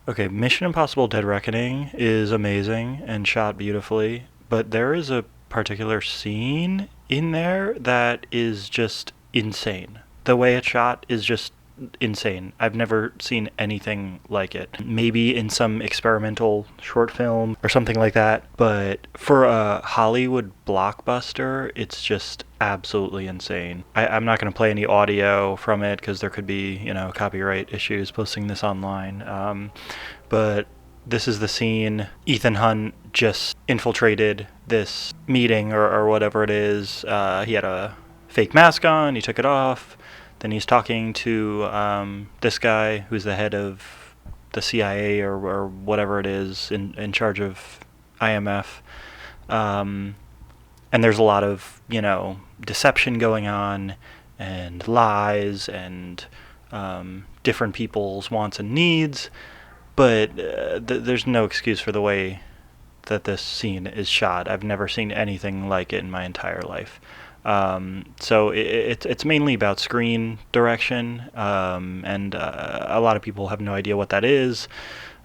Okay, Mission Impossible Dead Reckoning is amazing and shot beautifully, but there is a particular scene in there that is just insane. The way it's shot is just insane. I've never seen anything like it. Maybe in some experimental short film or something like that, but for a Hollywood blockbuster, it's just absolutely insane. I'm not going to play any audio from it because there could be, copyright issues posting this online. But this is the scene. Ethan Hunt just infiltrated this meeting or whatever it is. He had a fake mask on, he took it off. Then he's talking to this guy who's the head of the CIA or whatever it is in charge of IMF. And there's a lot of, deception going on and lies and different people's wants and needs. But there's no excuse for the way that this scene is shot. I've never seen anything like it in my entire life. So it's mainly about screen direction, and a lot of people have no idea what that is.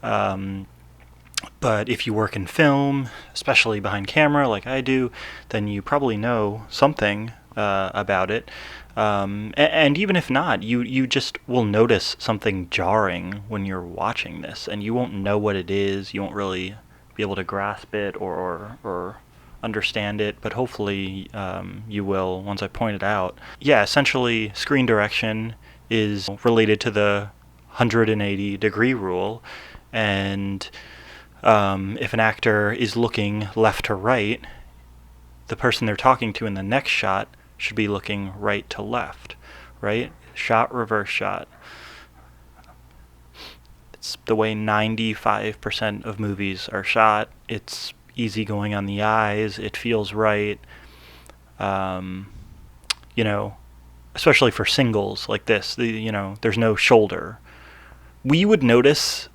But if you work in film, especially behind camera like I do, then you probably know something about it. And even if not, you just will notice something jarring when you're watching this, and you won't know what it is. You won't really be able to grasp it or understand it, but hopefully you will once I point it out. Yeah, essentially, screen direction is related to the 180-degree rule, and if an actor is looking left to right, the person they're talking to in the next shot should be looking right to left, right? Shot, reverse shot. It's the way 95% of movies are shot. It's easy going on the eyes. It feels right. Um, Especially for singles like this, there's no shoulder. We would notice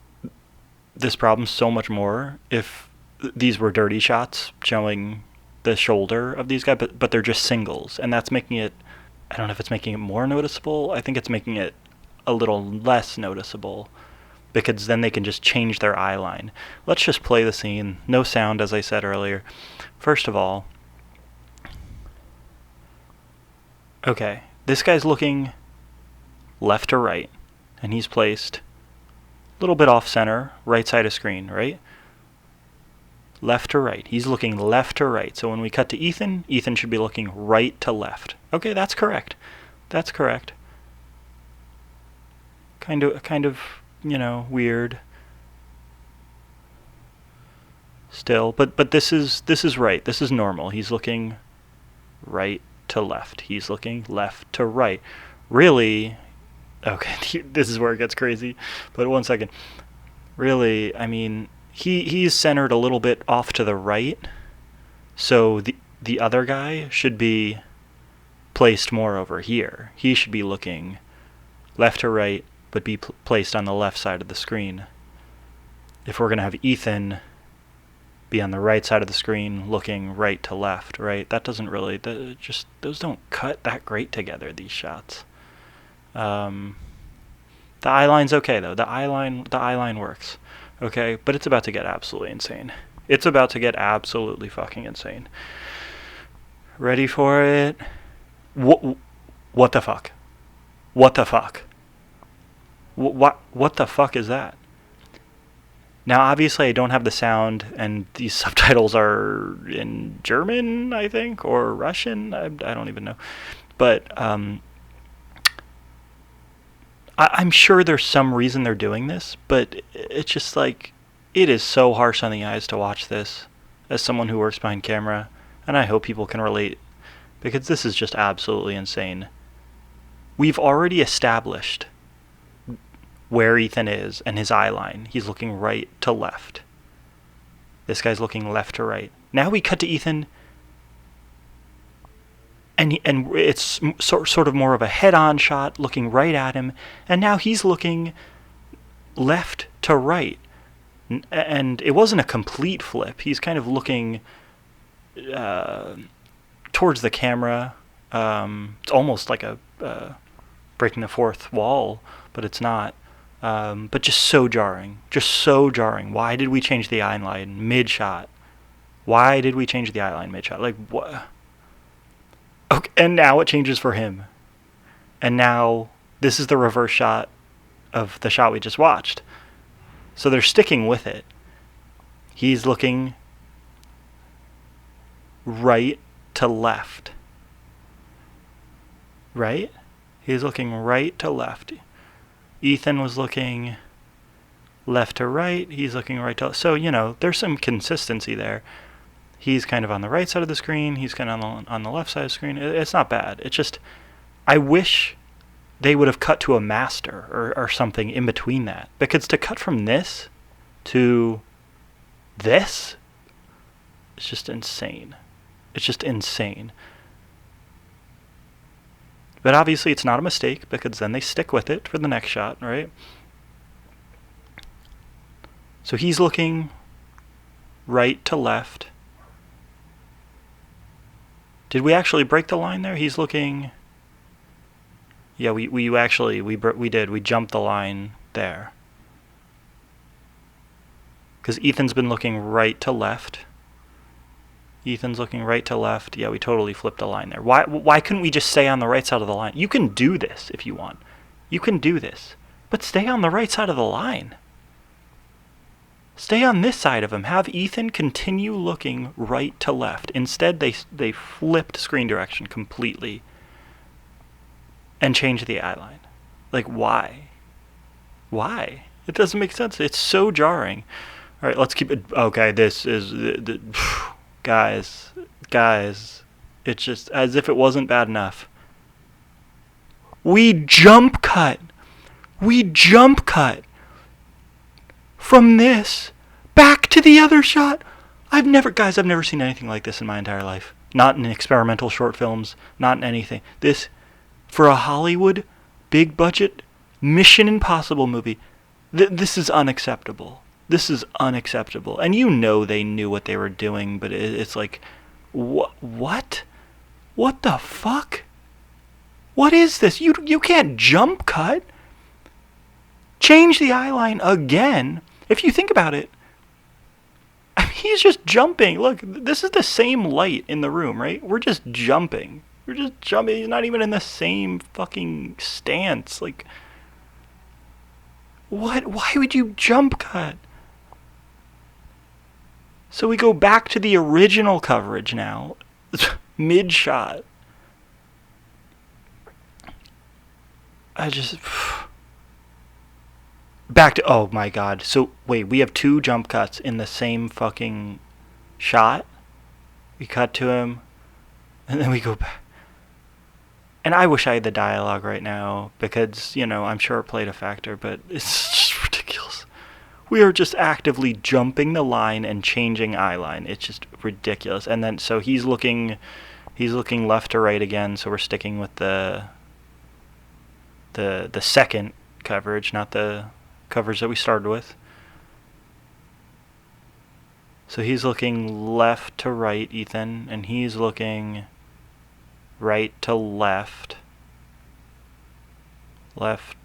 this problem so much more if these were dirty shots showing the shoulder of these guys, but they're just singles, and that's making it. I don't know if it's making it more noticeable. I think it's making it a little less noticeable because then they can just change their eye line. Let's just play the scene. No sound, as I said earlier. First of all, okay, this guy's looking left to right, and he's placed a little bit off center, right side of screen, right? Left to right. He's looking left to right. So when we cut to Ethan, Ethan should be looking right to left. Okay, that's correct. That's correct. Kind of, weird. Still, but this is right. This is normal. He's looking right to left. He's looking left to right. Really, okay, this is where it gets crazy. But one second. Really, I mean, he's centered a little bit off to the right, so the other guy should be placed more over here. He should be looking left to right, but be placed on the left side of the screen. If we're going to have Ethan be on the right side of the screen looking right to left, right? That doesn't really, those don't cut that great together, these shots. The eye line's okay though. The eye line works. Okay, but it's about to get absolutely insane. It's about to get absolutely fucking insane. Ready for it? What the fuck? What the fuck? What the fuck is that? Now, obviously, I don't have the sound, and these subtitles are in German, I think, or Russian. I don't even know. But I'm sure there's some reason they're doing this, but it's just like, it is so harsh on the eyes to watch this as someone who works behind camera, and I hope people can relate, because this is just absolutely insane. We've already established where Ethan is and his eye line. He's looking right to left. This guy's looking left to right. Now we cut to Ethan, and it's sort of more of a head-on shot, looking right at him, and now he's looking left to right. And it wasn't a complete flip. He's kind of looking towards the camera. It's almost like a breaking the fourth wall, but it's not. But just so jarring. Just so jarring. Why did we change the eye line mid-shot? Why did we change the eye line mid-shot? Like, what? Okay, and now it changes for him. And now this is the reverse shot of the shot we just watched. So they're sticking with it. He's looking right to left. Right? He's looking right to left. Ethan was looking left to right. He's looking right to left. So, there's some consistency there. He's kind of on the right side of the screen. He's kind of on the left side of the screen. It's not bad. It's just, I wish they would have cut to a master or something in between that. Because to cut from this to this, it's just insane. It's just insane. But obviously it's not a mistake, because then they stick with it for the next shot, right? So he's looking right to left. Did we actually break the line there? He's looking... Yeah, we did. We jumped the line there. Because Ethan's been looking right to left. Ethan's looking right to left. Yeah, we totally flipped the line there. Why couldn't we just stay on the right side of the line? You can do this if you want. You can do this. But stay on the right side of the line. Stay on this side of him. Have Ethan continue looking right to left. Instead, they flipped screen direction completely and changed the eye line. Like, why? Why? It doesn't make sense. It's so jarring. All right, let's keep it... Okay, this is... Guys, it's just as if it wasn't bad enough. We jump cut from this back to the other shot. I've never seen anything like this in my entire life. Not in experimental short films, not in anything. This, for a Hollywood, big budget, Mission Impossible movie, this is unacceptable. This is unacceptable. And they knew what they were doing, but it's like, what? What the fuck? What is this? You can't jump cut. Change the eye line again. If you think about it, I mean, he's just jumping. Look, this is the same light in the room, right? We're just jumping. He's not even in the same fucking stance. Like, what? Why would you jump cut? So we go back to the original coverage now, mid-shot. Back to, oh my god. So, wait, we have 2 jump cuts in the same fucking shot? We cut to him, and then we go back. And I wish I had the dialogue right now, because, I'm sure it played a factor, but it's just ridiculous. We are just actively jumping the line and changing eye line. It's just ridiculous. And then, so he's looking left to right again, so we're sticking with the second coverage, not the coverage that we started with. So he's looking left to right, Ethan, and he's looking right to left. Left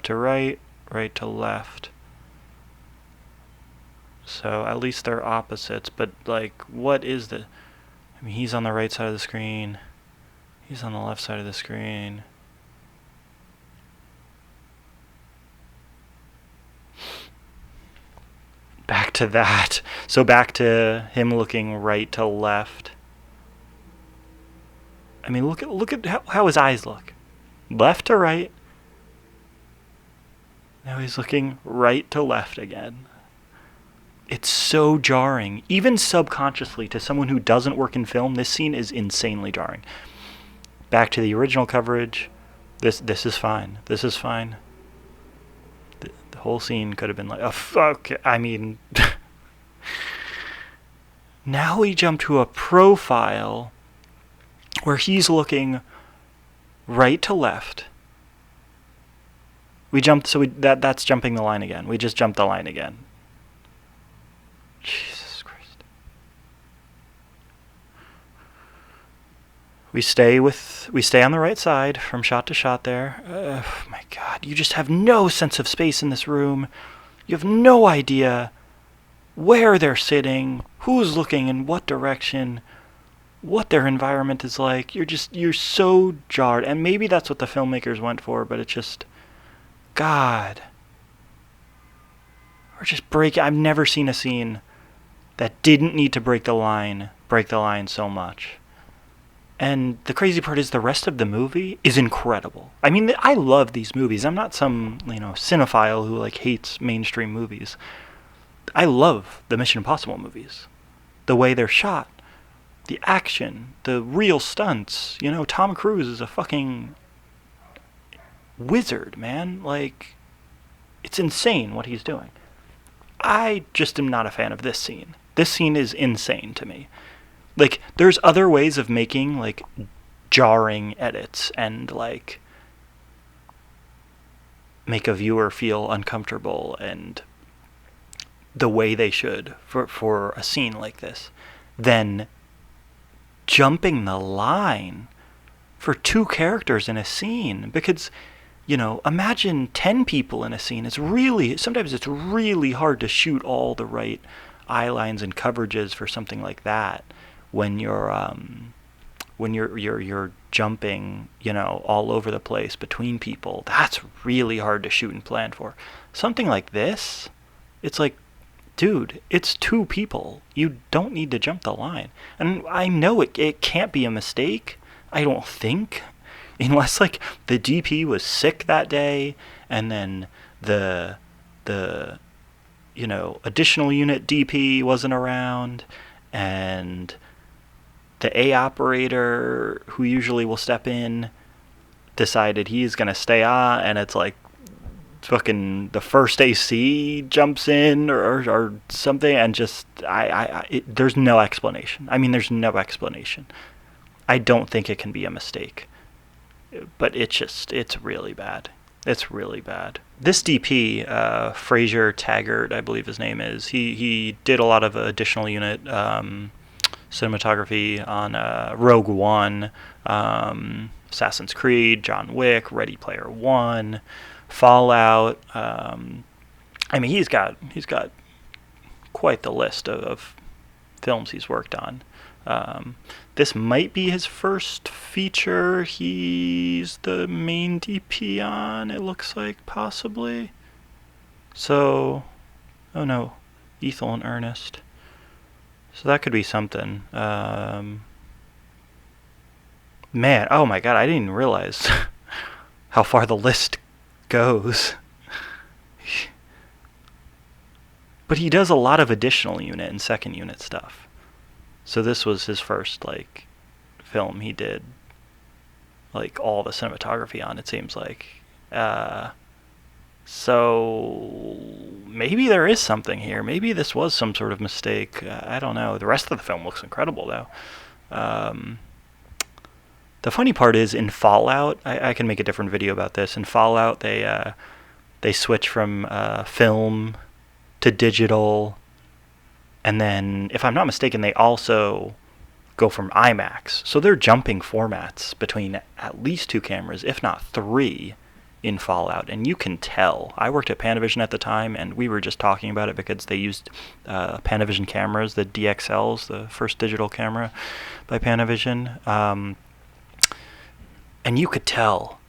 to right, right to left. So at least they're opposites, but like, what is the... I mean, he's on the right side of the screen. He's on the left side of the screen. Back to that. So back to him looking right to left. I mean, look at how his eyes look. Left to right. Now he's looking right to left again. It's so jarring. Even subconsciously, to someone who doesn't work in film, this scene is insanely jarring. Back to the original coverage. This is fine. This is fine. The whole scene could have been like, oh, fuck. I mean... Now we jump to a profile where he's looking right to left. We jumped, so that's jumping the line again. We just jumped the line again. Jesus Christ. We stay on the right side from shot to shot there. Oh my God, you just have no sense of space in this room. You have no idea where they're sitting, who's looking in what direction, what their environment is like. You're so jarred. And maybe that's what the filmmakers went for, but it's just, God. Or just I've never seen a scene that didn't need to break the line so much. And the crazy part is the rest of the movie is incredible. I mean, I love these movies. I'm not some, cinephile who hates mainstream movies. I love the Mission Impossible movies. The way they're shot, the action, the real stunts. Tom Cruise is a fucking wizard, man. It's insane what he's doing. I just am not a fan of this scene. This scene is insane to me. There's other ways of making, jarring edits and, make a viewer feel uncomfortable and the way they should for a scene like this than jumping the line for 2 characters in a scene. Because, imagine 10 people in a scene. Sometimes it's really hard to shoot all the right eye lines and coverages for something like that when you're jumping, all over the place between people. That's really hard to shoot and plan for. Something like this, it's dude, it's 2 people. You don't need to jump the line. And I know it can't be a mistake, I don't think, unless the DP was sick that day and then the additional unit DP wasn't around and the A operator who usually will step in decided he's going to stay on, and it's fucking the first AC jumps in or something, and just there's no explanation. I mean, there's no explanation. I don't think it can be a mistake, but it's really bad. It's really bad. This DP, Fraser Taggart, I believe his name is, he did a lot of additional unit cinematography on Rogue One, Assassin's Creed, John Wick, Ready Player One, Fallout. I mean, he's got quite the list of films he's worked on. This might be his first feature he's the main DP on, it looks like, possibly. So, oh no, Ethel and Ernest. So that could be something. Man, oh my God, I didn't even realize how far the list goes. But he does a lot of additional unit and second unit stuff. So this was his first film he did all the cinematography on, it seems like. So maybe there is something here. Maybe this was some sort of mistake. I don't know. The rest of the film looks incredible, though. The funny part is in Fallout, I can make a different video about this. In Fallout, they switch from film to digital, and then, if I'm not mistaken, they also go from IMAX. So they're jumping formats between at least 2 cameras, if not 3, in Fallout, and you can tell. I worked at Panavision at the time, and we were just talking about it because they used Panavision cameras, the DXLs, the first digital camera by Panavision, and you could tell.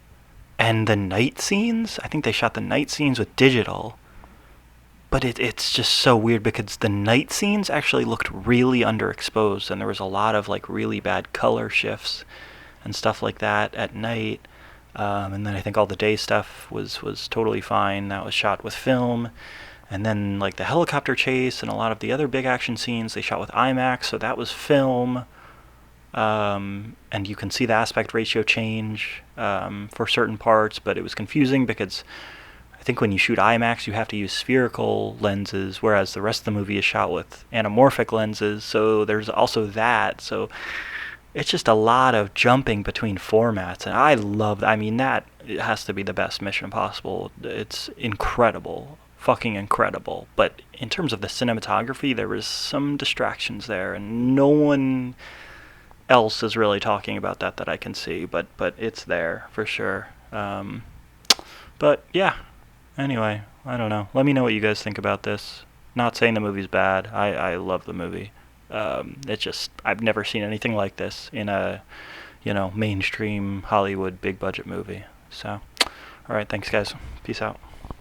And the night scenes, I think they shot the night scenes with digital, but it's just so weird because the night scenes actually looked really underexposed, and there was a lot of really bad color shifts and stuff like that at night. And then I think all the day stuff was totally fine. That was shot with film. And then the helicopter chase and a lot of the other big action scenes they shot with IMAX, so that was film. And you can see the aspect ratio change for certain parts, but it was confusing because I think when you shoot IMAX you have to use spherical lenses, whereas the rest of the movie is shot with anamorphic lenses, so there's also that. So it's just a lot of jumping between formats, and I love that. I mean, that has to be the best Mission Impossible. It's incredible, fucking incredible. But in terms of the cinematography, there was some distractions there, and no one else is really talking about that I can see, but it's there for sure. But yeah, anyway, I don't know. Let me know what you guys think about this. Not saying the movie's bad. I love the movie. It's just I've never seen anything like this in a mainstream Hollywood big budget movie. So, all right, thanks guys. Peace out.